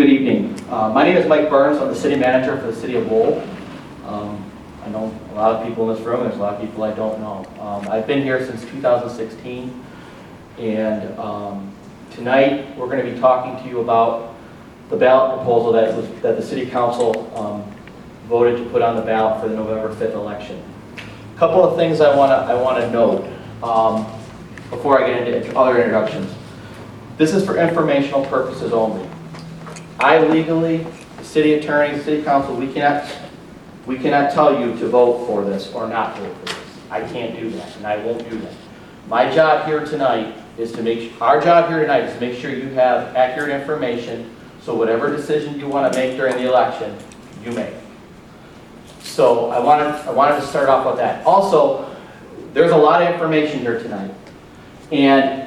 Good evening. My name is Mike Burns. I'm the city manager for the city of Lowell. I know a lot of people in this room. There's a lot of people I don't know. I've been here since 2016, and tonight we're going to be talking to you about the ballot proposal that the city council voted to put on the ballot for the November 5th election. A couple of things I want to note before I get into other introductions. This is for informational purposes only. I legally, the city attorney, the city council, we cannot tell you to vote for this or not vote for this. I can't do that, and I won't do that. My job here tonight is to make sure you have accurate information, so whatever decision you want to make during the election, you make. So I wanted to start off with that. Also, there's a lot of information here tonight, and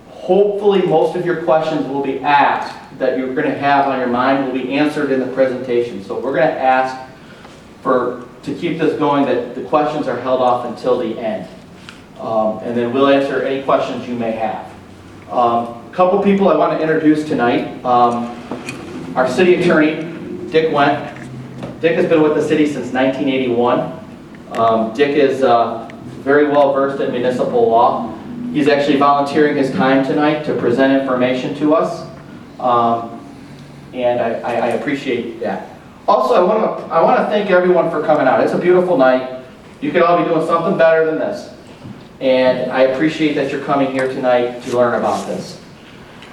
hopefully most of your questions will be asked that you're going to have on your mind will be answered in the presentation. So we're going to ask to keep this going that the questions are held off until the end. And then we'll answer any questions you may have. A couple people I want to introduce tonight. Our city attorney, Dick Wendt. Dick has been with the city since 1981. Dick is very well versed in municipal law. He's actually volunteering his time tonight to present information to us, and I appreciate that. Also, I want to thank everyone for coming out. It's a beautiful night. You could all be doing something better than this, and I appreciate that you're coming here tonight to learn about this.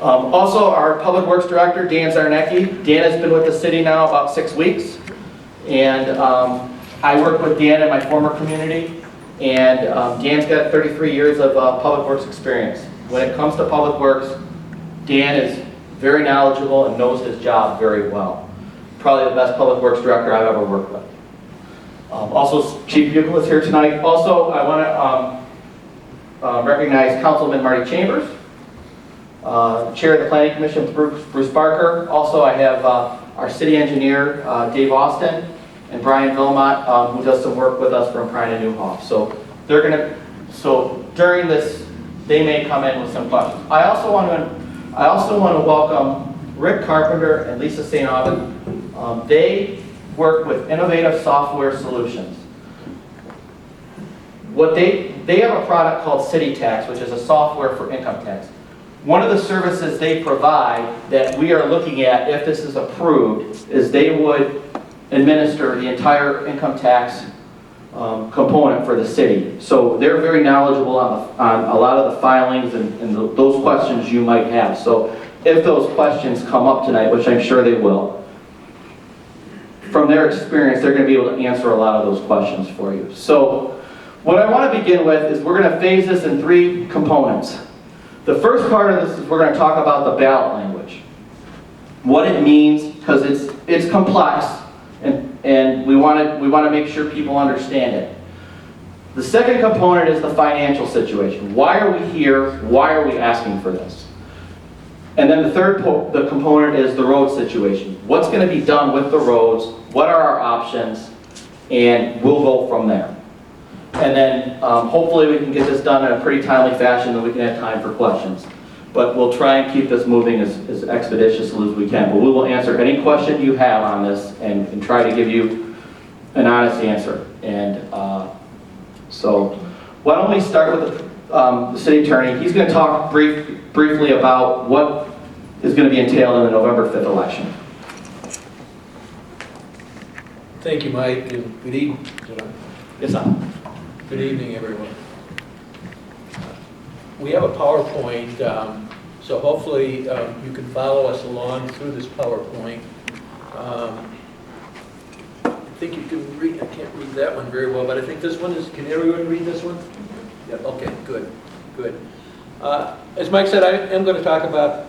Also, our Public Works Director, Dan Czarnecki. Dan has been with the city now about 6 weeks, and I work with Dan in my former community. And Dan's got 33 years of public works experience. When it comes to public works, Dan is very knowledgeable and knows his job very well. Probably the best public works director I've ever worked with. Also, Chief Buchel is here tonight. Also, I want to recognize Councilman Marty Chambers, Chair of the Planning Commission, Bruce Barker. Also, I have our city engineer, Dave Austin, and Brian Vilmot, who does some work with us from Prine and Newhoff. So during this, they may come in with some questions. I also want to welcome Rick Carpenter and Lisa St. Aubin. They work with Innovative Software Solutions. They have a product called City Tax, which is a software for income tax. One of the services they provide that we are looking at, if this is approved, is they would administer the entire income tax component for the city. So they're very knowledgeable on a lot of the filings and those questions you might have. So if those questions come up tonight, which I'm sure they will, from their experience, they're going to be able to answer a lot of those questions for you. So what I want to begin with is we're going to phase this in 3 components. The first part of this is we're going to talk about the ballot language. What it means, because it's complex, and we want to make sure people understand it. The second component is the financial situation. Why are we here? Why are we asking for this? And then the third component is the road situation. What's going to be done with the roads? What are our options? And we'll go from there. And then hopefully we can get this done in a pretty timely fashion and we can have time for questions. But we'll try and keep this moving as expeditiously as we can. But we will answer any question you have on this and try to give you an honest answer. And so why don't we start with the city attorney. He's going to talk briefly about what is going to be entailed in the November 5th election. Thank you, Mike, and good evening. Yes, sir. Good evening, everyone. We have a PowerPoint, so hopefully you can follow us along through this PowerPoint. I think you can read, I can't read that one very well, but I think this one is, can everyone read this one? Yeah, okay, good. As Mike said, I am going to talk about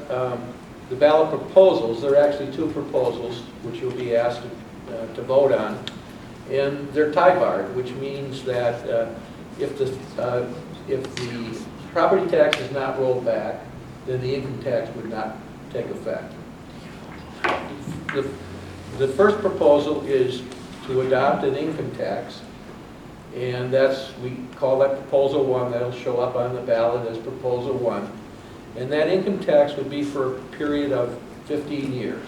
the ballot proposals. There are actually 2 proposals which you'll be asked to vote on. And they're tie-barred, which means that if the property tax is not rolled back, then the income tax would not take effect. The first proposal is to adopt an income tax, and we call that Proposal 1. That'll show up on the ballot as Proposal 1. And that income tax would be for a period of 15 years,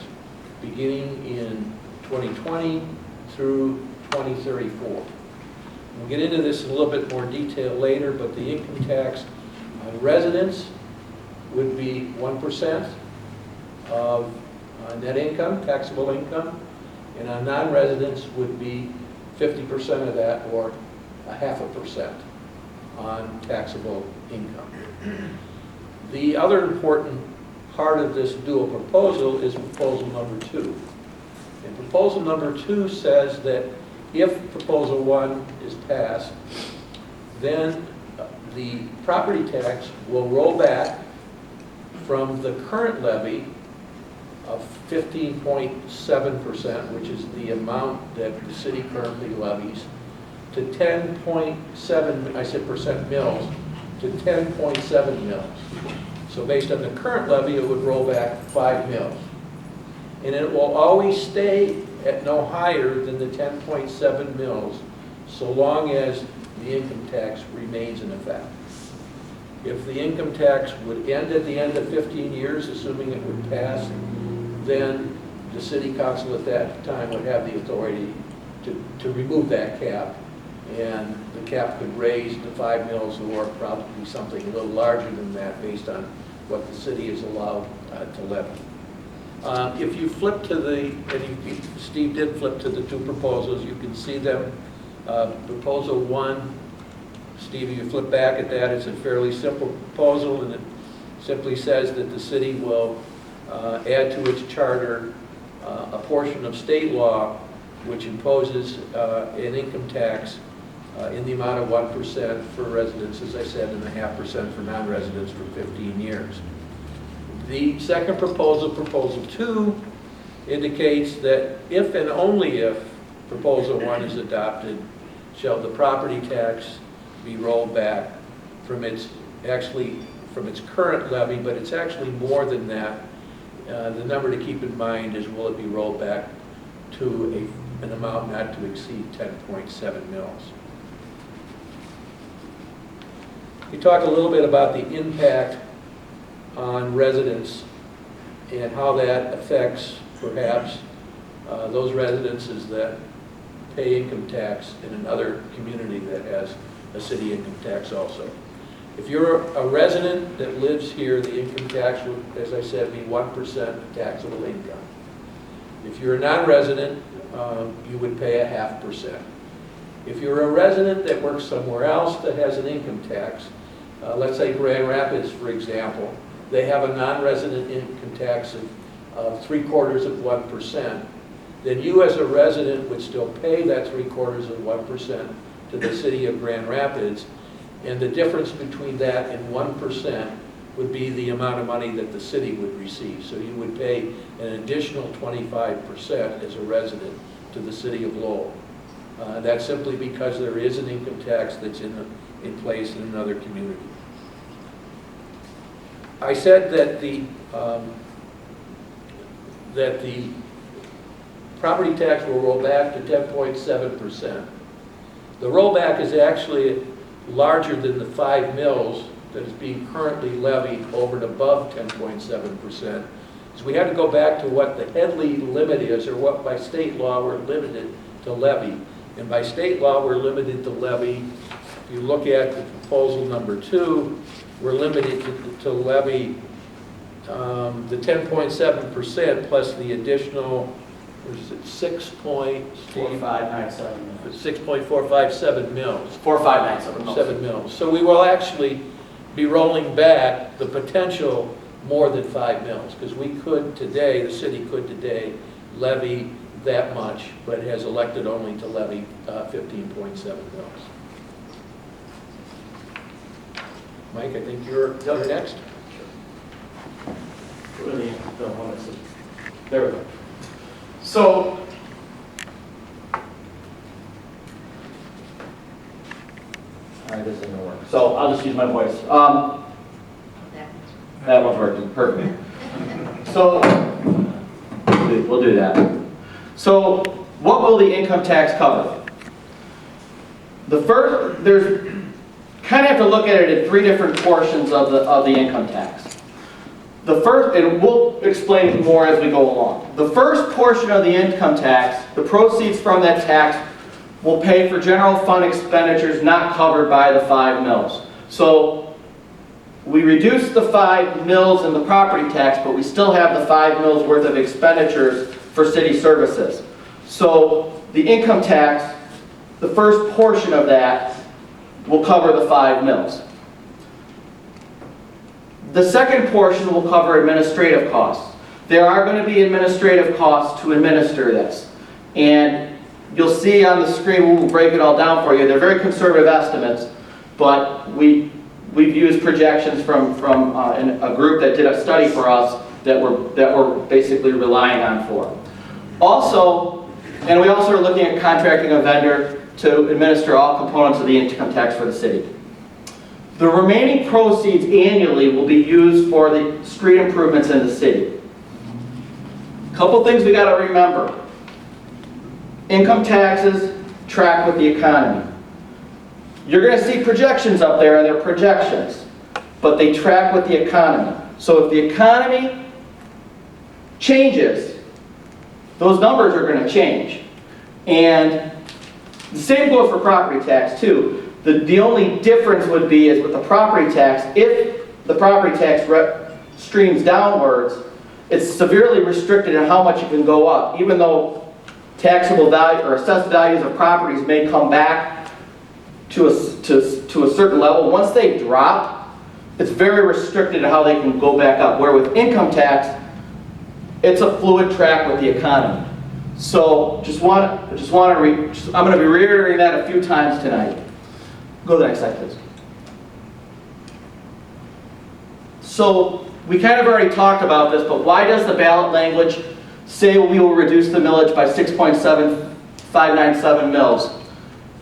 beginning in 2020 through 2034. We'll get into this in a little bit more detail later, but the income tax on residents would be 1% of net income, taxable income, and on non-residents would be 50% of that, or 0.5% on taxable income. The other important part of this dual proposal is proposal number 2. And proposal number 2 says that if proposal 1 is passed, then the property tax will roll back from the current levy of 15.7%, which is the amount that the city currently levies, to 10.7, I said percent mills, to 10.7 mills. So based on the current levy, it would roll back 5 mills. And it will always stay at no higher than the 10.7 mills, so long as the income tax remains in effect. If the income tax would end at the end of 15 years, assuming it would pass, then the city council at that time would have the authority to remove that cap, and the cap could raise to 5 mills or probably something a little larger than that based on what the city is allowed to levy. If you flip to the, and Steve did flip to the 2 proposals, you can see them. Proposal 1, Steve, you flip back at that, it's a fairly simple proposal, and it simply says that the city will add to its charter a portion of state law which imposes an income tax in the amount of 1% for residents, as I said, and 0.5% for non-residents for 15 years. The second proposal, proposal 2, indicates that if and only if proposal 1 is adopted, shall the property tax be rolled back from its current levy, but it's actually more than that. The number to keep in mind is, will it be rolled back to an amount not to exceed 10.7 mils. We talk a little bit about the impact on residents and how that affects perhaps those residences that pay income tax in another community that has a city income tax also. If you're a resident that lives here, the income tax would, as I said, be 1% of taxable income. If you're a non-resident, you would pay 0.5%. If you're a resident that works somewhere else that has an income tax, let's say Grand Rapids, for example, they have a non-resident income tax of 0.75%, then you as a resident would still pay that 0.75% to the city of Grand Rapids, and the difference between that and 1% would be the amount of money that the city would receive. So you would pay an additional 25% as a resident to the city of Lowell. That's simply because there is an income tax that's in place in another community. I said that the property tax will roll back to 10.7%. The rollback is actually larger than the 5 mills that is being currently levied over and above 10.7%. So we had to go back to what the Headley limit is, or what by state law we're limited to levy. And by state law we're limited to levy, if you look at the proposal number 2, we're limited to levy the 10.7% plus the additional, what is it, 6.457 mils. 4,597 mils. So we will actually be rolling back the potential more than 5 mils, because we could today, the city could today levy that much, but has elected only to levy 15.7 mils. Mike, I think you're next. There we go. So, all right, this isn't gonna work. So I'll just use my voice. That one's working perfect. So we'll do that. So what will the income tax cover? The first, there's kind of have to look at it in 3 different portions of the income tax. The first, and we'll explain more as we go along. The first portion of the income tax, the proceeds from that tax will pay for general fund expenditures not covered by the 5 mills. So we reduce the 5 mills in the property tax, but we still have the 5 mills worth of expenditures for city services. So the income tax, the first portion of that will cover the 5 mills. The second portion will cover administrative costs. There are going to be administrative costs to administer this. And you'll see on the screen, we'll break it all down for you. They're very conservative estimates, but we've used projections from a group that did a study for us that we're basically relying on for. Also, and we also are looking at contracting a vendor to administer all components of the income tax for the city. The remaining proceeds annually will be used for the street improvements in the city. A couple things we got to remember. Income taxes track with the economy. You're going to see projections up there, and they're projections, but they track with the economy. So if the economy changes, those numbers are going to change. And the same goes for property tax too. The only difference would be is with the property tax, if the property tax streams downwards, it's severely restricted in how much it can go up. Even though taxable value or assessed values of properties may come back to a certain level, once they drop, it's very restricted to how they can go back up. Where with income tax, it's a fluid track with the economy. So I'm going to be reiterating that a few times tonight. Go to the next slide, please. So we kind of already talked about this, but why does the ballot language say we will reduce the millage by 6.7597 mils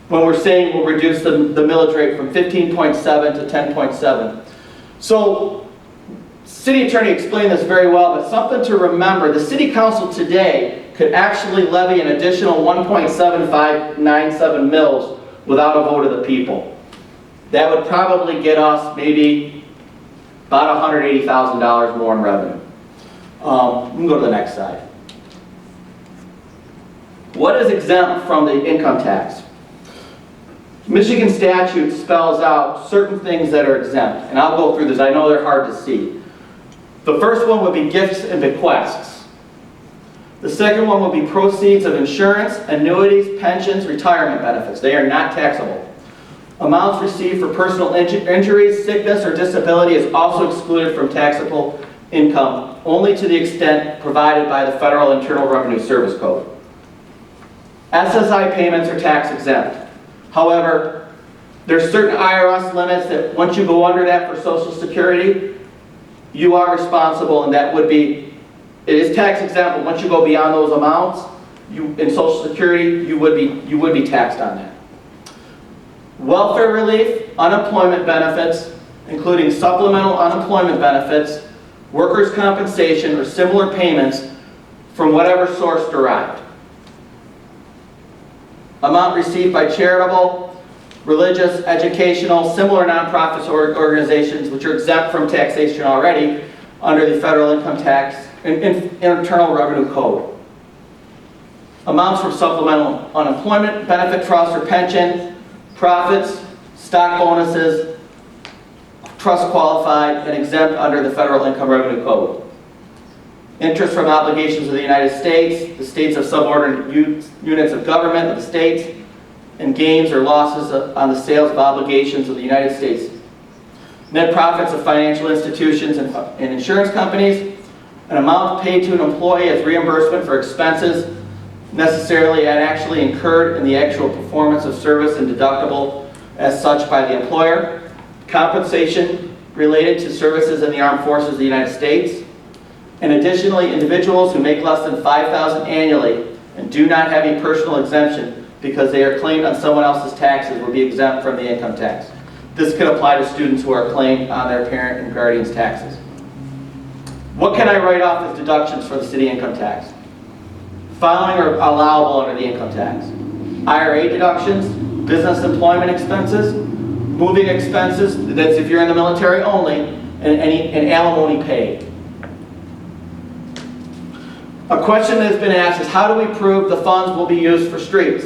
when we're saying we'll reduce the millage rate from 15.7 to 10.7? So city attorney explained this very well, but something to remember, the city council today could actually levy an additional 1.7597 mils without a vote of the people. That would probably get us maybe about $180,000 more in revenue. We can go to the next slide. What is exempt from the income tax? Michigan statute spells out certain things that are exempt, and I'll go through this. I know they're hard to see. The first one would be gifts and bequests. The second one would be proceeds of insurance, annuities, pensions, retirement benefits. They are not taxable. Amounts received for personal injuries, sickness, or disability is also excluded from taxable income, only to the extent provided by the Federal Internal Revenue Service Code. SSI payments are tax exempt. However, there's certain IRS limits that once you go under that for Social Security, you are responsible, and that would be, it is tax exempt, but once you go beyond those amounts, in Social Security, you would be taxed on that. Welfare relief, unemployment benefits, including supplemental unemployment benefits, workers' compensation, or similar payments from whatever source derived. Amount received by charitable, religious, educational, similar nonprofits or organizations which are exempt from taxation already under the Federal Income Tax and Internal Revenue Code. Amounts from supplemental unemployment benefit trust or pension, profits, stock bonuses, trust qualified and exempt under the Federal Income Revenue Code. Interest from obligations of the United States, the states of subordinate units of government of the states, and gains or losses on the sales of obligations of the United States. Net profits of financial institutions and insurance companies, an amount paid to an employee as reimbursement for expenses necessarily and actually incurred in the actual performance of service and deductible as such by the employer, compensation related to services in the armed forces of the United States, and additionally individuals who make less than $5,000 annually and do not have a personal exemption because they are claimed on someone else's taxes will be exempt from the income tax. This could apply to students who are claimed on their parent and guardian's taxes. What can I write off as deductions for the city income tax? Following are allowable under the income tax: IRA deductions, business employment expenses, moving expenses, that's if you're in the military only, and alimony paid. A question that has been asked is, how do we prove the funds will be used for streets?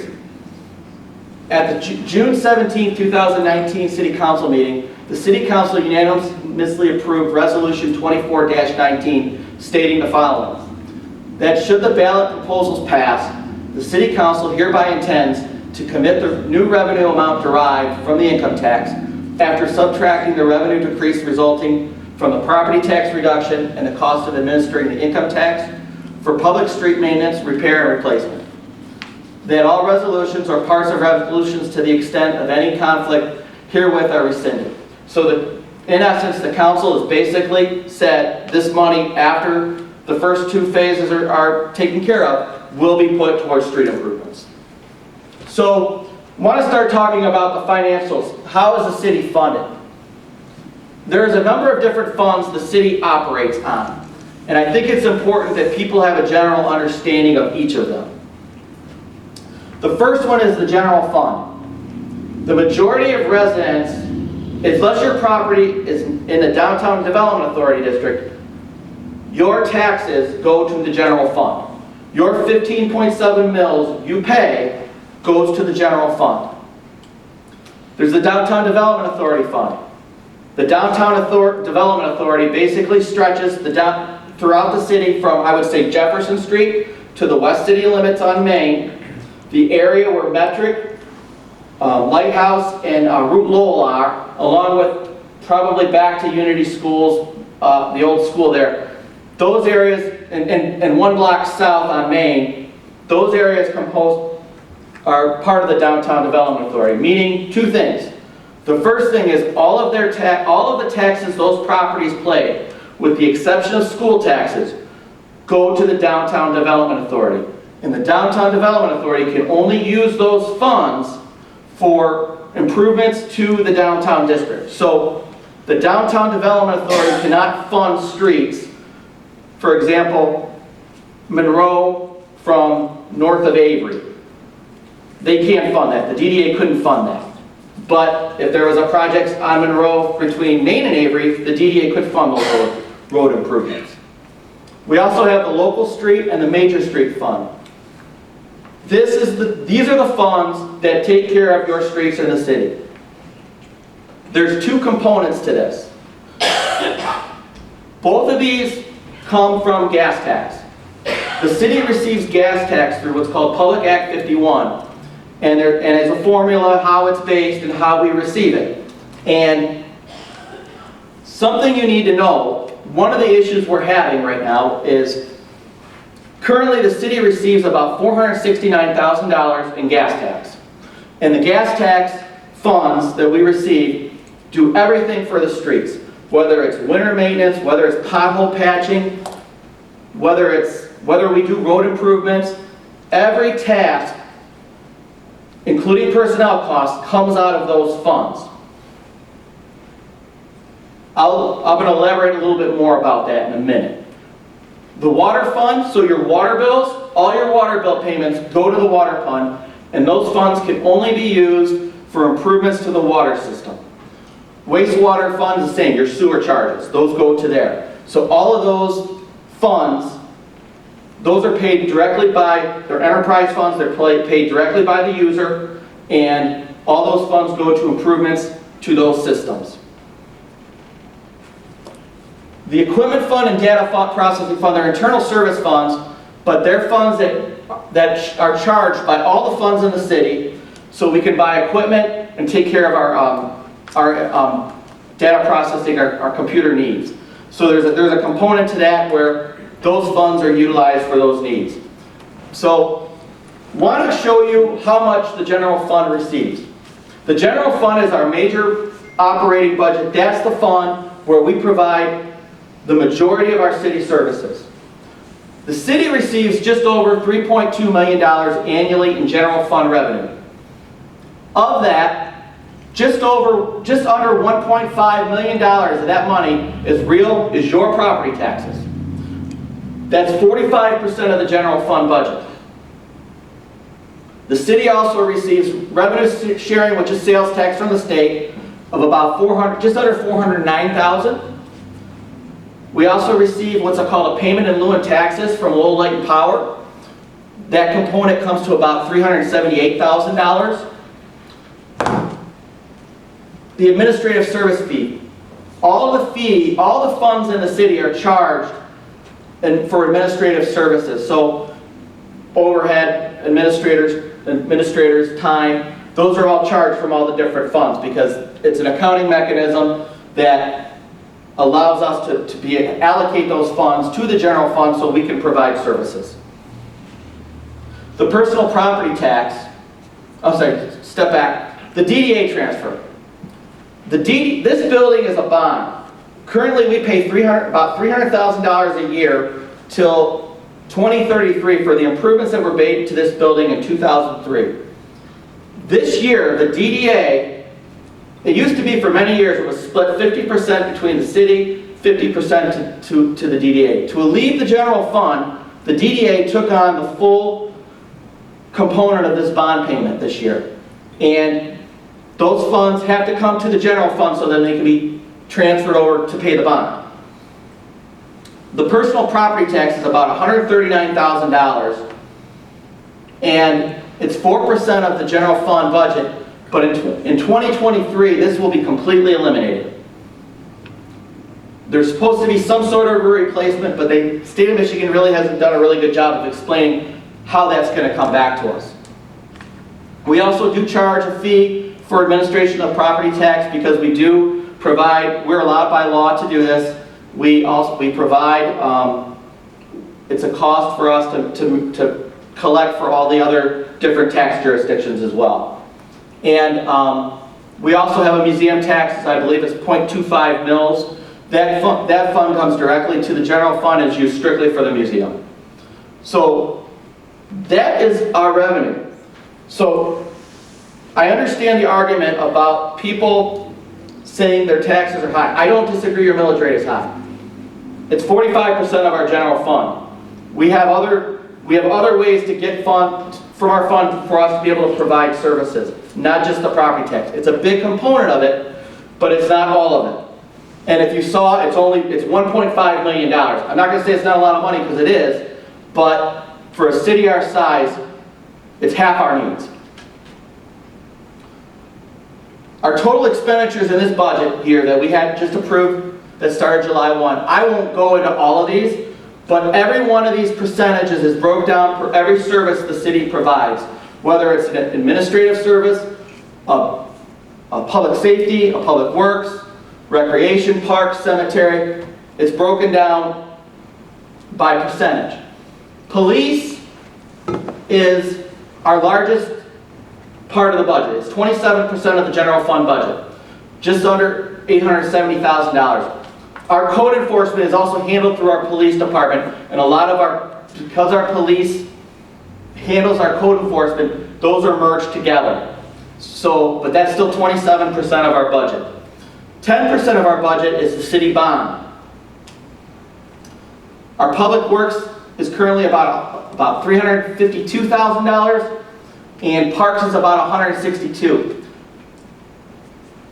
At the June 17, 2019 City Council meeting, the City Council unanimously approved Resolution 24-19 stating the following: that should the ballot proposals pass, the City Council hereby intends to commit the new revenue amount derived from the income tax after subtracting the revenue decrease resulting from the property tax reduction and the cost of administering the income tax for public street maintenance, repair, and replacement. That all resolutions or parts of resolutions to the extent of any conflict herewith are rescinded. So that, in essence, the council has basically said this money, after the first two phases are taken care of, will be put towards street improvements. So, I want to start talking about the financials. How is the city funded? There's a number of different funds the city operates on. And I think it's important that people have a general understanding of each of them. The first one is the general fund. The majority of residents, unless your property is in the Downtown Development Authority District, your taxes go to the general fund. Your 15.7 mils you pay goes to the general fund. There's the Downtown Development Authority Fund. The Downtown Development Authority basically stretches throughout the city from, I would say, Jefferson Street to the west city limits on Main, the area where Metric, Lighthouse, and Route Lowell are, along with probably back to Unity Schools, the old school there. Those areas, and one block south on Main, those areas are part of the Downtown Development Authority, meaning two things. The first thing is all of the taxes those properties pay, with the exception of school taxes, go to the Downtown Development Authority. And the Downtown Development Authority can only use those funds for improvements to the downtown district. So the Downtown Development Authority cannot fund streets. For example, Monroe from north of Avery. They can't fund that. The DDA couldn't fund that. But if there was a project on Monroe between Main and Avery, the DDA could fund those road improvements. We also have the local street and the major street fund. These are the funds that take care of your streets in the city. There's two components to this. Both of these come from gas tax. The city receives gas tax through what's called Public Act 51. And there's a formula how it's based and how we receive it. And something you need to know, one of the issues we're having right now is currently the city receives about $469,000 in gas tax. And the gas tax funds that we receive do everything for the streets. Whether it's winter maintenance, whether it's pothole patching, whether we do road improvements, every task, including personnel costs, comes out of those funds. I'm going to elaborate a little bit more about that in a minute. The water fund, so your water bills, all your water bill payments go to the water fund, and those funds can only be used for improvements to the water system. Wastewater fund is the same, your sewer charges, those go to there. So all of those funds, those are paid directly by, they're enterprise funds, they're paid directly by the user, and all those funds go to improvements to those systems. The equipment fund and data processing fund, they're internal service funds, but they're funds that are charged by all the funds in the city, so we can buy equipment and take care of our data processing, our computer needs. So there's a component to that where those funds are utilized for those needs. So, I want to show you how much the general fund receives. The general fund is our major operating budget. That's the fund where we provide the majority of our city services. The city receives just over $3.2 million annually in general fund revenue. Of that, just under $1.5 million of that money is your property taxes. That's 45% of the general fund budget. The city also receives revenue sharing, which is sales tax from the state, of about just under $409,000. We also receive what's called a payment in lieu of taxes from Lowell Light and Power. That component comes to about $378,000. The administrative service fee. All the funds in the city are charged for administrative services. So overhead, administrators, time, those are all charged from all the different funds because it's an accounting mechanism that allows us to allocate those funds to the general fund so we can provide services. The personal property tax, step back, the Dda transfer. This building is a bond. Currently we pay about $300,000 a year till 2033 for the improvements that were made to this building in 2003. This year, the DDA, it used to be for many years, it was split 50% between the city, 50% to the DDA. To alleviate the general fund, the DDA took on the full component of this bond payment this year. And those funds have to come to the general fund so then they can be transferred over to pay the bond. The personal property tax is about $139,000, and it's 4% of the general fund budget, but in 2023, this will be completely eliminated. There's supposed to be some sort of a replacement, but the state of Michigan really hasn't done a really good job of explaining how that's going to come back to us. We also do charge a fee for administration of property tax because we do provide, we're allowed by law to do this. We provide, it's a cost for us to collect for all the other different tax jurisdictions as well. And we also have a museum tax, I believe it's 0.25 mils. That fund comes directly to the general fund and is used strictly for the museum. So that is our revenue. So I understand the argument about people saying their taxes are high. I don't disagree your millage rate is high. It's 45% of our general fund. We have other ways to get funds from our fund for us to be able to provide services, not just the property tax. It's a big component of it, but it's not all of it. And if you saw, it's $1.5 million. I'm not going to say it's not a lot of money because it is, but for a city our size, it's half our needs. Our total expenditures in this budget here that we had just approved that started July 1, I won't go into all of these, but every one of these percentages is broke down for every service the city provides, whether it's an administrative service, a public safety, a public works, recreation, park, cemetery. It's broken down by percentage. Police is our largest part of the budget. It's 27% of the general fund budget, just under $870,000. Our code enforcement is also handled through our police department, and a lot of because our police handles our code enforcement, those are merged together. So, but that's still 27% of our budget. 10% of our budget is the city bond. Our public works is currently about $352,000, and parks is about $162,000.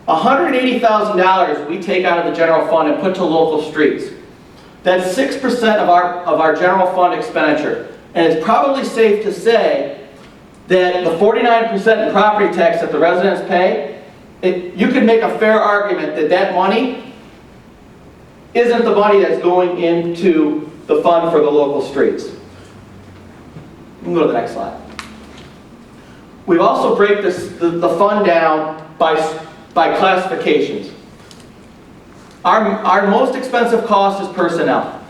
$180,000 we take out of the general fund and put to local streets. That's 6% of our general fund expenditure. And it's probably safe to say that the 49% in property tax that the residents pay, you could make a fair argument that that money isn't the money that's going into the fund for the local streets. We can go to the next slide. We've also break the fund down by classifications. Our most expensive cost is personnel.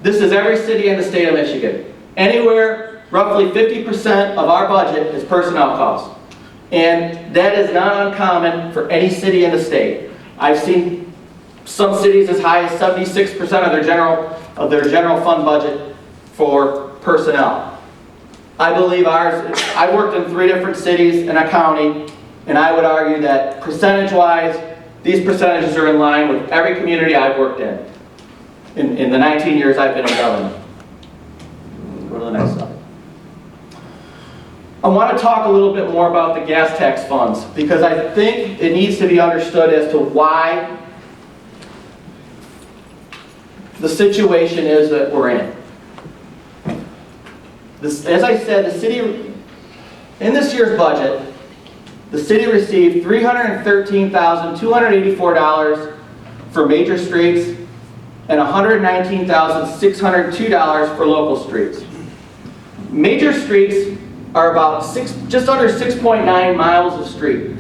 This is every city in the state of Michigan. Anywhere, roughly 50% of our budget is personnel costs. And that is not uncommon for any city in the state. I've seen some cities as high as 76% of their general fund budget for personnel. I believe ours, I worked in 3 different cities and a county, and I would argue that percentage-wise, these percentages are in line with every community I've worked in the 19 years I've been in government. Go to the next slide. I want to talk a little bit more about the gas tax funds because I think it needs to be understood as to why the situation is that we're in. As I said, the city, in this year's budget, the city received $313,284 for major streets and $119,602 for local streets. Major streets are about just under 6.9 miles of street.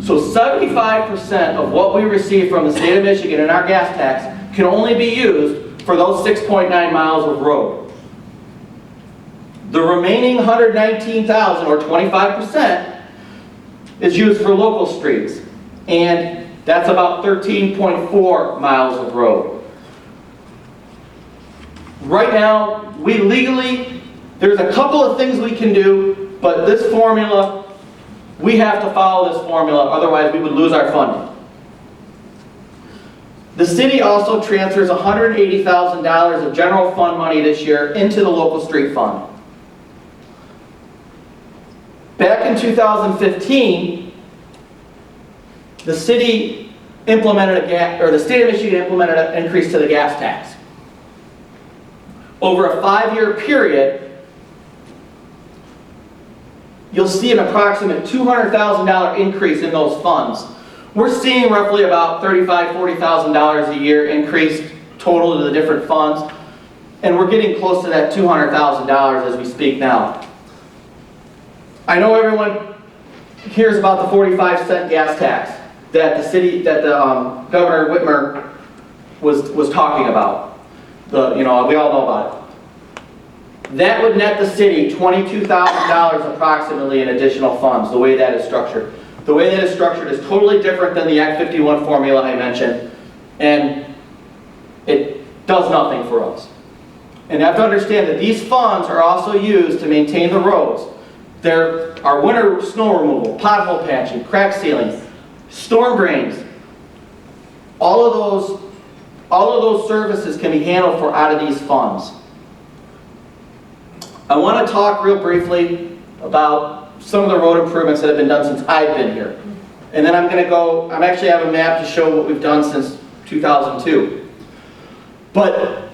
So 75% of what we receive from the state of Michigan in our gas tax can only be used for those 6.9 miles of road. The remaining 119,000, or 25%, is used for local streets. And that's about 13.4 miles of road. Right now, we legally, there's a couple of things we can do, but this formula, we have to follow this formula, otherwise we would lose our funding. The city also transfers $180,000 of general fund money this year into the local street fund. Back in 2015, the city implemented the state of Michigan implemented an increase to the gas tax. Over a 5-year period, you'll see an approximate $200,000 increase in those funds. We're seeing roughly about $35,000, $40,000 a year increase total to the different funds, and we're getting close to that $200,000 as we speak now. I know everyone hears about the 45-cent gas tax that Governor Whitmer was talking about. We all know about it. That would net the city $22,000 approximately in additional funds, the way that is structured. The way that is structured is totally different than the Act 51 formula I mentioned, and it does nothing for us. And you have to understand that these funds are also used to maintain the roads. There are winter snow removal, pothole patching, crack sealing, storm drains. All of those services can be handled out of these funds. I want to talk real briefly about some of the road improvements that have been done since I've been here. And then I actually have a map to show what we've done since 2002. But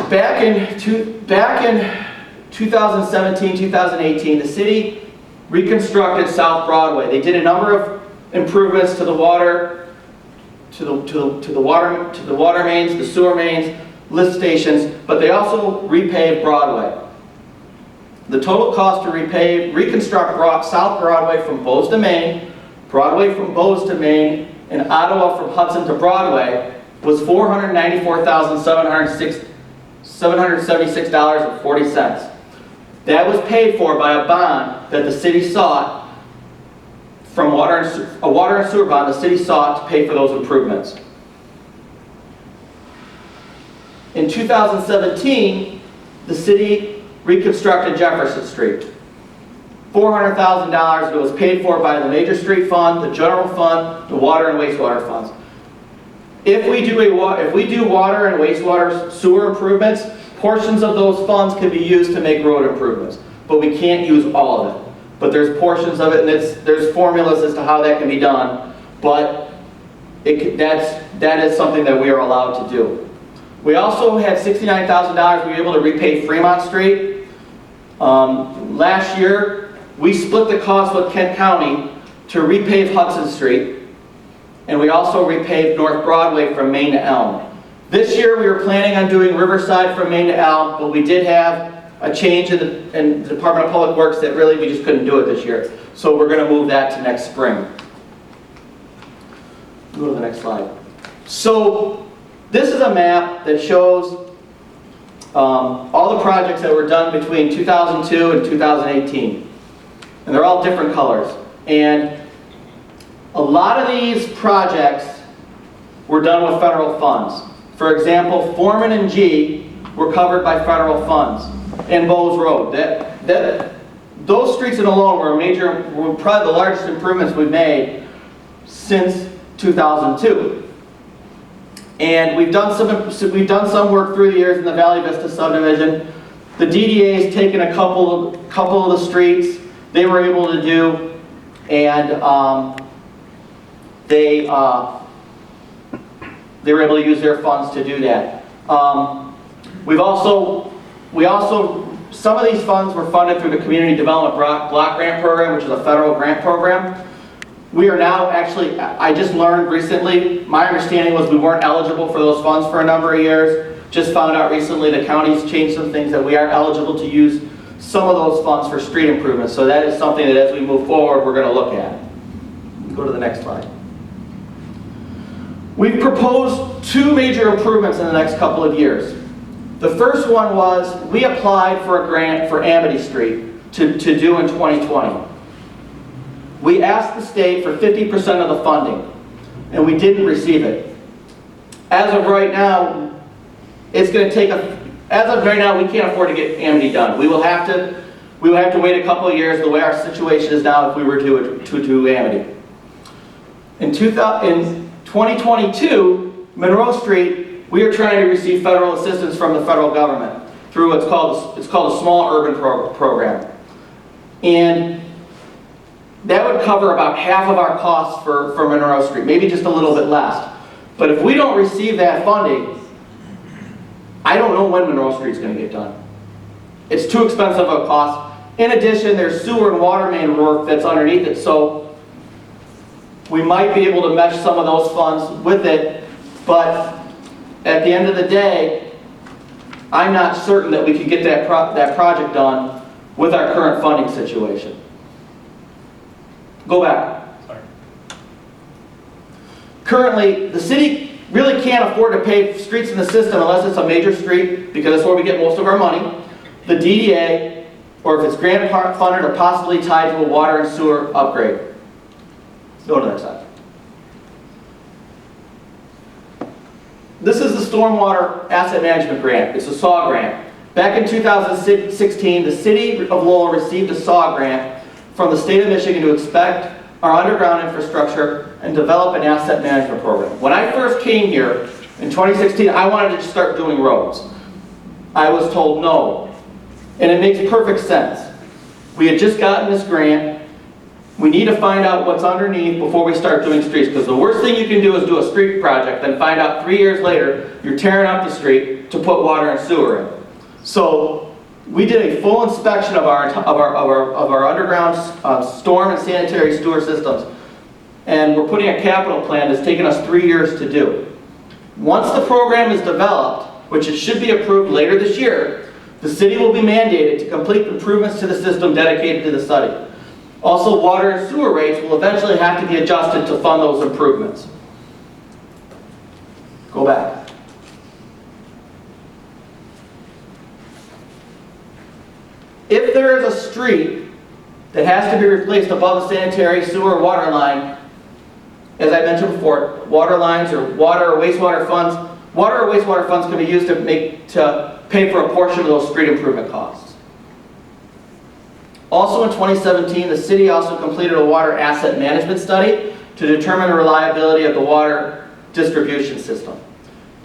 back in 2017, 2018, the city reconstructed South Broadway. They did a number of improvements to the water, to the water mains, the sewer mains, lift stations, but they also repaved Broadway. The total cost to reconstruct South Broadway from Bowes to Main, Broadway from Bowes to Main, and Ottawa from Hudson to Broadway was $494,776.40. That was paid for by a bond that the city sought from a water and sewer bond the city sought to pay for those improvements. In 2017, the city reconstructed Jefferson Street. $400,000 that was paid for by the Major Street Fund, the General Fund, the Water and Wastewater Funds. If we do water and wastewater sewer improvements, portions of those funds can be used to make road improvements, but we can't use all of it. But there's portions of it, and there's formulas as to how that can be done, but that is something that we are allowed to do. We also had $69,000 we were able to repave Fremont Street. Last year, we split the cost with Kent County to repave Hudson Street, and we also repaved North Broadway from Main to Elm. This year, we were planning on doing Riverside from Main to Elm, but we did have a change in the Department of Public Works that really we just couldn't do it this year. So we're going to move that to next spring. Go to the next slide. So this is a map that shows all the projects that were done between 2002 and 2018. And they're all different colors. And a lot of these projects were done with federal funds. For example, Foreman and G were covered by federal funds. And Bowes Road. Those streets alone were probably the largest improvements we've made since 2002. And we've done some work through the years in the Valley Vista subdivision. The DDA has taken a couple of the streets they were able to do, and they were able to use their funds to do that. Some of these funds were funded through the Community Development Block Grant Program, which is a federal grant program. We are now actually, I just learned recently, my understanding was we weren't eligible for those funds for a number of years. Just found out recently the county's changed some things that we are eligible to use some of those funds for street improvements. So that is something that as we move forward, we're going to look at. Go to the next slide. We've proposed two major improvements in the next couple of years. The first one was we applied for a grant for Amity Street to do in 2020. We asked the state for 50% of the funding, and we didn't receive it. As of right now, it's going to take as of right now, we can't afford to get Amity done. We will have to wait a couple of years the way our situation is now if we were to do Amity. In 2022, Monroe Street, we are trying to receive federal assistance from the federal government through what's called a Small Urban Program. And that would cover about half of our costs for Monroe Street, maybe just a little bit less. But if we don't receive that funding, I don't know when Monroe Street's going to get done. It's too expensive of a cost. In addition, there's sewer and water main work that's underneath it, so we might be able to mesh some of those funds with it, but at the end of the day, I'm not certain that we can get that project done with our current funding situation. Go back. Sorry. Currently, the city really can't afford to pay streets in the system unless it's a major street, because that's where we get most of our money. The DDA, or if it's grant funded or possibly tied to a water and sewer upgrade. Go to the next slide. This is the Stormwater Asset Management Grant. It's a SAW grant. Back in 2016, the city of Lowell received a SAW grant from the state of Michigan to inspect our underground infrastructure and develop an asset management program. When I first came here in 2016, I wanted to start doing roads. I was told no, and it makes perfect sense. We had just gotten this grant. We need to find out what's underneath before we start doing streets, because the worst thing you can do is do a street project, then find out 3 years later you're tearing up the street to put water and sewer in. So we did a full inspection of our underground storm and sanitary sewer systems, and we're putting a capital plan that's taken us 3 years to do. Once the program is developed, which it should be approved later this year, the city will be mandated to complete improvements to the system dedicated to the study. Also, water and sewer rates will eventually have to be adjusted to fund those improvements. Go back. If there is a street that has to be replaced above a sanitary sewer water line, as I mentioned before, water lines or water or wastewater funds can be used to pay for a portion of those street improvement costs. Also in 2017, the city also completed a water asset management study to determine the reliability of the water distribution system.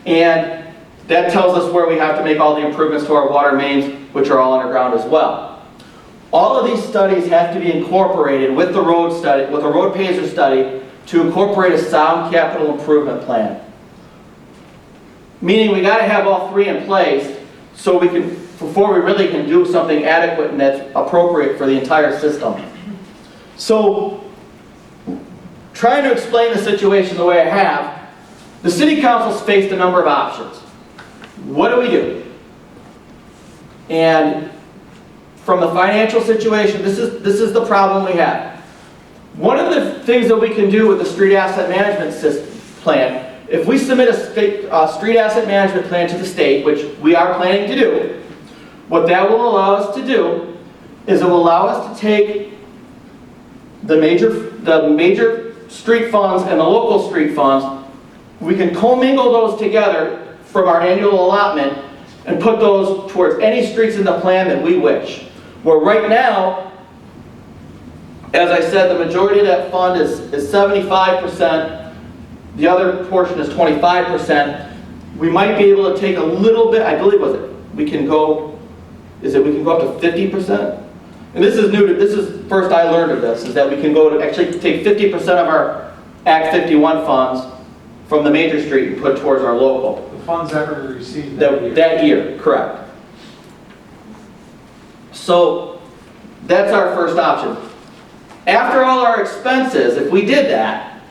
And that tells us where we have to make all the improvements to our water mains, which are all underground as well. All of these studies have to be incorporated with the road study, with a road Pacer study, to incorporate a sound capital improvement plan. Meaning we got to have all three in place so we can, before we really can do something adequate and that's appropriate for the entire system. So, trying to explain the situation the way I have, the city council's faced a number of options. What do we do? And from the financial situation, this is the problem we have. One of the things that we can do with the street asset management plan, if we submit a street asset management plan to the state, which we are planning to do, what that will allow us to do is it will allow us to take the major street funds and the local street funds. We can commingle those together from our annual allotment and put those towards any streets in the plan that we wish. Where right now, as I said, the majority of that fund is 75%. The other portion is 25%. We might be able to take a little bit, I believe we can go up to 50%? And this is new to, this is first I learned of this, is that we can go to actually take 50% of our Act 51 funds from the major street and put towards our local. The funds ever received that year. That year, correct. So that's our first option. After all our expenses, if we did that,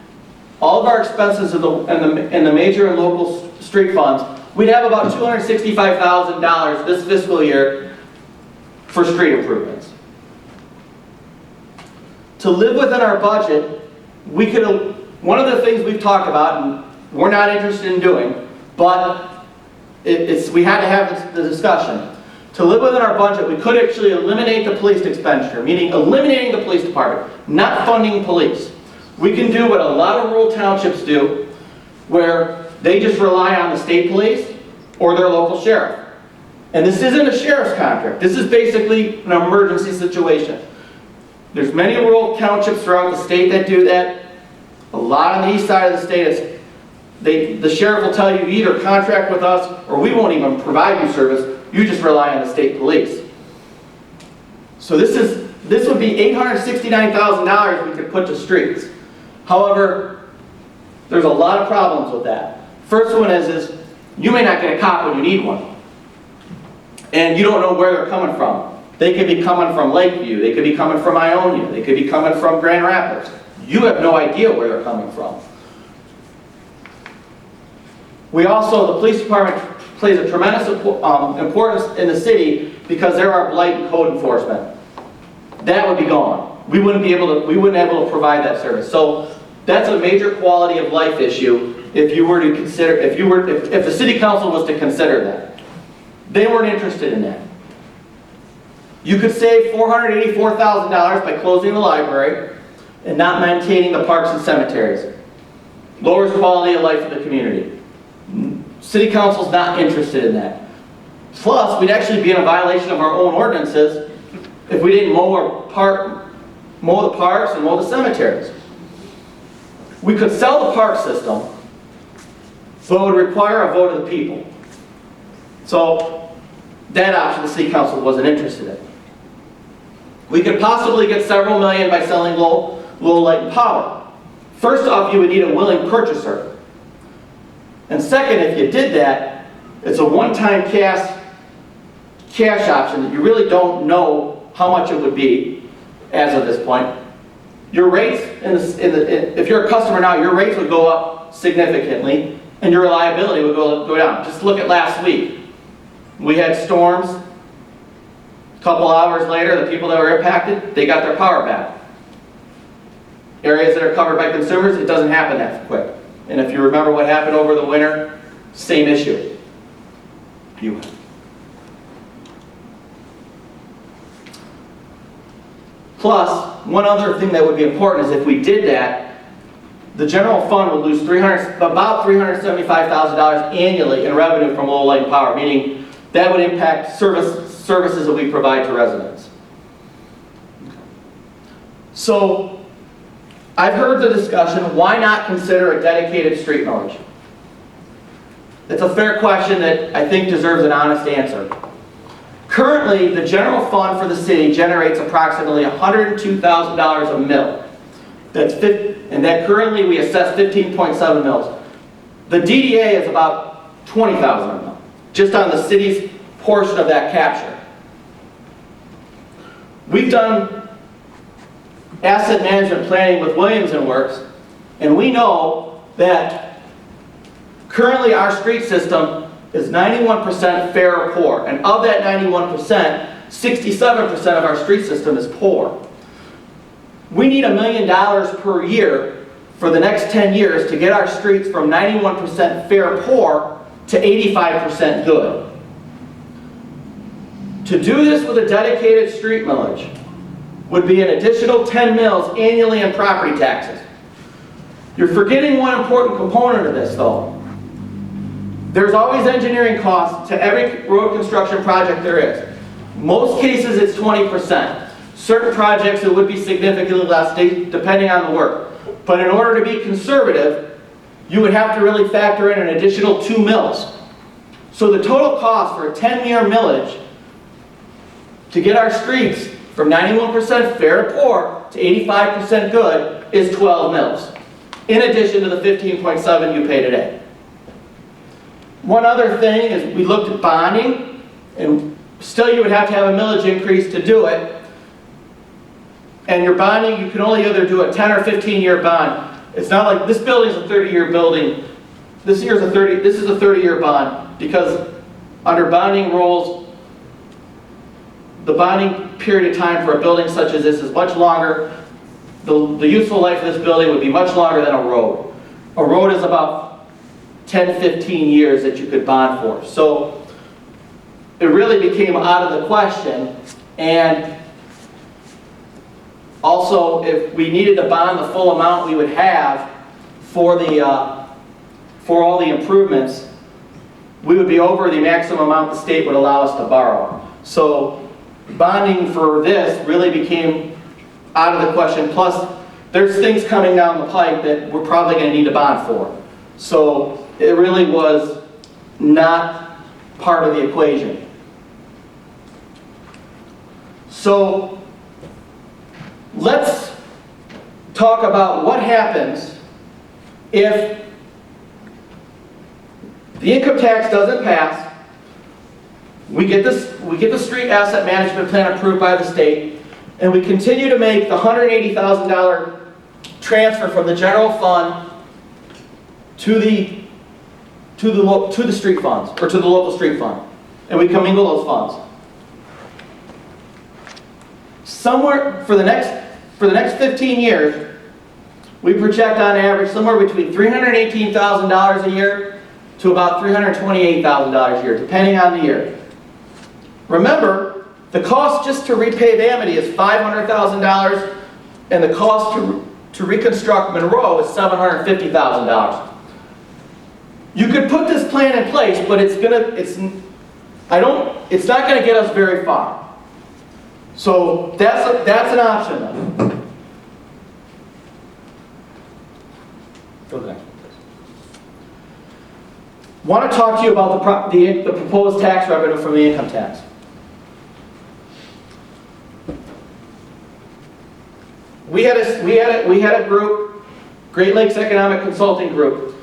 all of our expenses in the major and local street funds, we'd have about $265,000 this fiscal year for street improvements. To live within our budget, we could, one of the things we've talked about, and we're not interested in doing, but we had to have the discussion. To live within our budget, we could actually eliminate the police expenditure, meaning eliminating the police department, not funding police. We can do what a lot of rural townships do, where they just rely on the state police or their local sheriff. And this isn't a sheriff's contract. This is basically an emergency situation. There's many rural townships throughout the state that do that. A lot on the east side of the state, the sheriff will tell you, you either contract with us or we won't even provide you service. You just rely on the state police. So this would be $869,000 we could put to streets. However, there's a lot of problems with that. First one is you may not get a cop when you need one. And you don't know where they're coming from. They could be coming from Lakeview, they could be coming from Ionia, they could be coming from Grand Rapids. You have no idea where they're coming from. We also, the police department plays a tremendous importance in the city because they're our blight and code enforcement. That would be gone. We wouldn't be able to provide that service. So that's a major quality of life issue if you were to consider, if the city council was to consider that. They weren't interested in that. You could save $484,000 by closing the library and not maintaining the parks and cemeteries. Lowers quality of life of the community. City council's not interested in that. Plus, we'd actually be in a violation of our own ordinances if we didn't mow the parks and mow the cemeteries. We could sell the park system, but it would require a vote of the people. So that option the city council wasn't interested in. We could possibly get several million by selling low light and power. First off, you would need a willing purchaser. And second, if you did that, it's a one-time cash option that you really don't know how much it would be as of this point. Your rates, if you're a customer now, your rates would go up significantly and your reliability would go down. Just look at last week. We had storms. A couple hours later, the people that were impacted, they got their power back. Areas that are covered by consumers, it doesn't happen that quick. And if you remember what happened over the winter, same issue. Plus, one other thing that would be important is if we did that, the general fund would lose about $375,000 annually in revenue from low light and power, meaning that would impact services that we provide to residents. So, I've heard the discussion, why not consider a dedicated street millage? It's a fair question that I think deserves an honest answer. Currently, the general fund for the city generates approximately $102,000 a mill. And that currently we assess 15.7 mills. The DDA is about $20,000 a mill, just on the city's portion of that capture. We've done asset management planning with Williams & Works, and we know that currently our street system is 91% fair or poor, and of that 91%, 67% of our street system is poor. We need $1 million per year for the next 10 years to get our streets from 91% fair poor to 85% good. To do this with a dedicated street millage would be an additional 10 mills annually in property taxes. You're forgetting one important component of this though. There's always engineering costs to every road construction project there is. Most cases it's 20%. Certain projects it would be significantly less depending on the work. But in order to be conservative, you would have to really factor in an additional 2 mills. So the total cost for a 10-year millage to get our streets from 91% fair to poor to 85% good is 12 mills. in addition to the 15.7 you pay today. One other thing is we looked at bonding, and still you would have to have a millage increase to do it. And your bonding, you can only either do a 10 or 15-year bond. It's not like this building is a 30-year building. This is a 30-year bond, because under bonding rules, the bonding period of time for a building such as this is much longer. The useful life of this building would be much longer than a road. A road is about 10, 15 years that you could bond for. So it really became out of the question. And also, if we needed to bond the full amount we would have for all the improvements, we would be over the maximum amount the state would allow us to borrow. So bonding for this really became out of the question. Plus, there's things coming down the pipe that we're probably going to need to bond for. So it really was not part of the equation. So let's talk about what happens if the income tax doesn't pass. We get the street asset management plan approved by the state, and we continue to make the $180,000 transfer from the general fund to the street funds, or to the local street fund, and we commingle those funds. Somewhere for the next 15 years, we project on average somewhere between $318,000 a year to about $328,000 a year, depending on the year. Remember, the cost just to repave Amity is $500,000, and the cost to reconstruct Monroe is $750,000. You could put this plan in place, but it's not going to get us very far. So that's an option then. Go to the next one, please. Want to talk to you about the proposed tax revenue from the income tax. We had a group, Great Lakes Economic Consulting Group.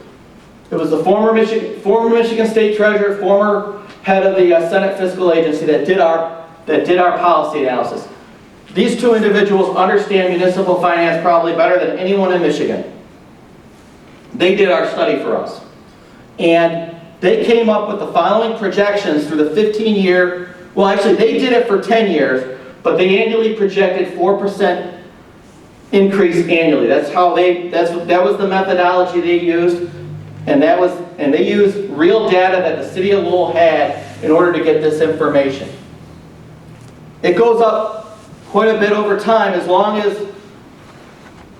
It was the former Michigan State Treasurer, former head of the Senate Fiscal Agency that did our policy analysis. These two individuals understand municipal finance probably better than anyone in Michigan. They did our study for us. And they came up with the following projections through the 15-year, well actually they did it for 10 years, but they annually projected 4% increase annually. That was the methodology they used, and they used real data that the city of Lowell had in order to get this information. It goes up quite a bit over time as long as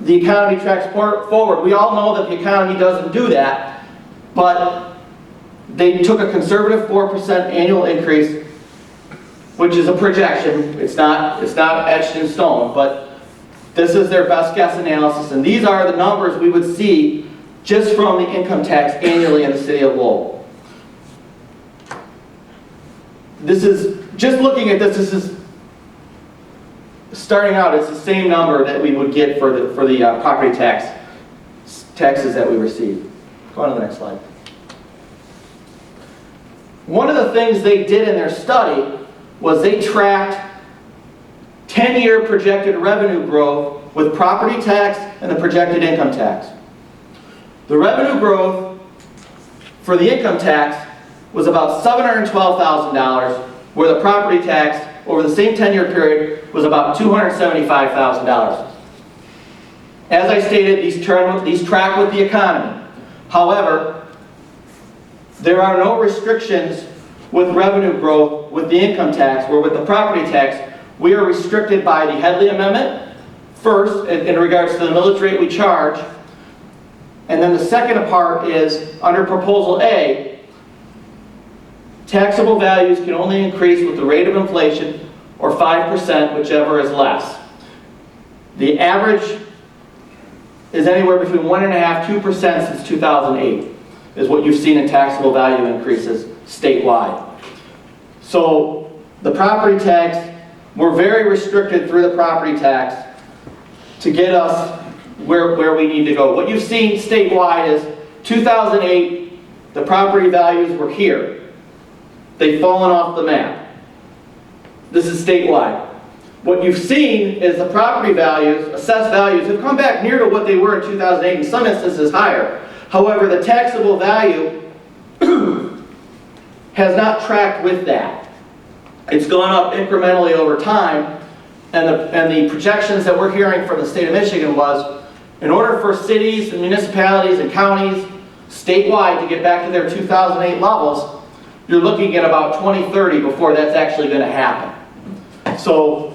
the economy tracks forward. We all know that the economy doesn't do that, but they took a conservative 4% annual increase, which is a projection. It's not etched in stone, but this is their best guess analysis, and these are the numbers we would see just from the income tax annually in the city of Lowell. This is, just looking at this is starting out, it's the same number that we would get for the property taxes that we receive. Go on to the next slide. One of the things they did in their study was they tracked 10-year projected revenue growth with property tax and the projected income tax. The revenue growth for the income tax was about $712,000, where the property tax over the same 10-year period was about $275,000. As I stated, these track with the economy. However, there are no restrictions with revenue growth with the income tax, where with the property tax, we are restricted by the Headley Amendment, first, in regards to the millage rate we charge, and then the second part is, under Proposal A, taxable values can only increase with the rate of inflation, or 5%, whichever is less. The average is anywhere between 1.5% to 2% since 2008, is what you've seen in taxable value increases statewide. So the property tax, we're very restricted through the property tax to get us where we need to go. What you've seen statewide is 2008, the property values were here. They've fallen off the map. This is statewide. What you've seen is the property values, assessed values, have come back near to what they were in 2008, in some instances higher. However, the taxable value has not tracked with that. It's gone up incrementally over time, and the projections that we're hearing from the state of Michigan was, in order for cities and municipalities and counties statewide to get back to their 2008 levels, you're looking at about 2030 before that's actually going to happen. So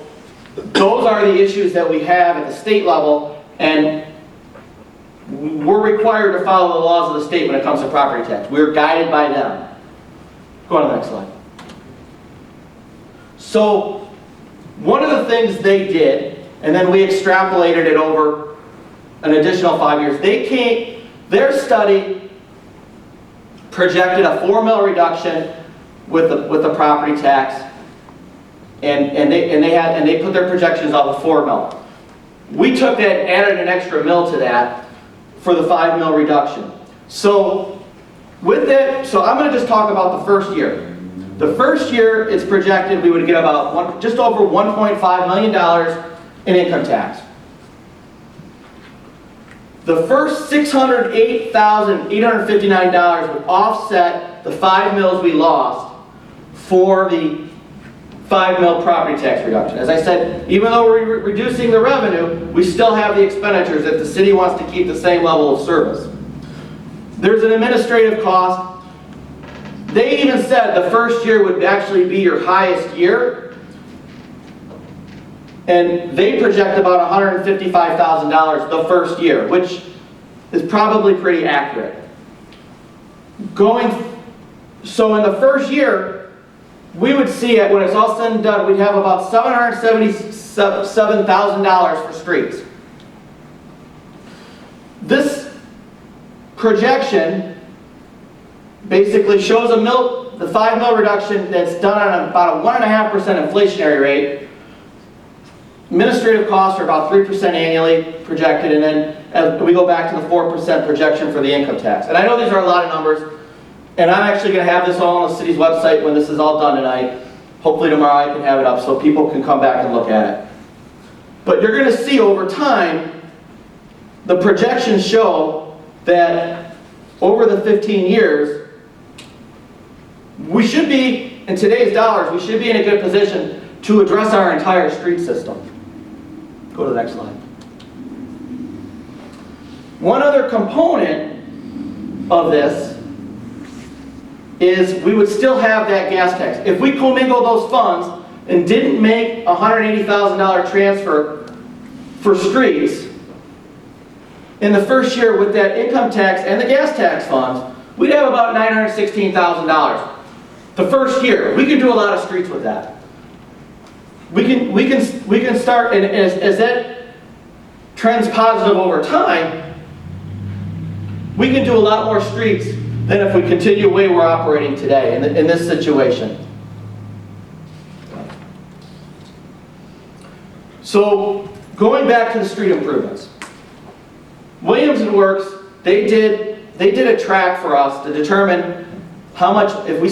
those are the issues that we have at the state level, and we're required to follow the laws of the state when it comes to property tax. We're guided by them. Go on to the next slide. So one of the things they did, and then we extrapolated it over an additional 5 years, their study projected a 4 mil reduction with the property tax, and they put their projections off of 4 mil. We took that and added an extra mil to that for the 5 mil reduction. So with that, so I'm going to just talk about the first year. The first year, it's projected we would get about just over $1.5 million in income tax. The first $608,859 would offset the 5 mils we lost for the 5 mil property tax reduction. As I said, even though we're reducing the revenue, we still have the expenditures if the city wants to keep the same level of service. There's an administrative cost. They even said the first year would actually be your highest year, and they project about $155,000 the first year, which is probably pretty accurate. So in the first year, we would see it, when it's all said and done, we'd have about $777,000 for streets. This projection basically shows the 5 mil reduction that's done on about a 1.5% inflationary rate. Administrative costs are about 3% annually projected, and then as we go back to the 4% projection for the income tax. And I know these are a lot of numbers, and I'm actually going to have this all on the city's website when this is all done tonight. Hopefully tomorrow I can have it up so people can come back and look at it. But you're going to see over time, the projections show that over the 15 years, we should be, in today's dollars, we should be in a good position to address our entire street system. Go to the next slide. One other component of this is we would still have that gas tax. If we commingle those funds and didn't make a $180,000 transfer for streets, in the first year with that income tax and the gas tax funds, we'd have about $916,000. The first year, we can do a lot of streets with that. We can start, and as that trends positive over time, we can do a lot more streets than if we continue the way we're operating today in this situation. So, going back to the street improvements. Williams & Works, they did a track for us to determine how much, if we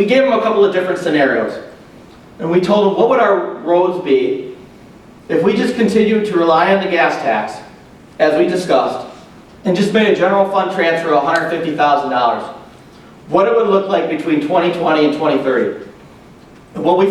gave them a couple of different scenarios. And we told them, what would our roads be if we just continued to rely on the gas tax, as we discussed, and just made a general fund transfer of $150,000? What it would look like between 2020 and 2030. And what we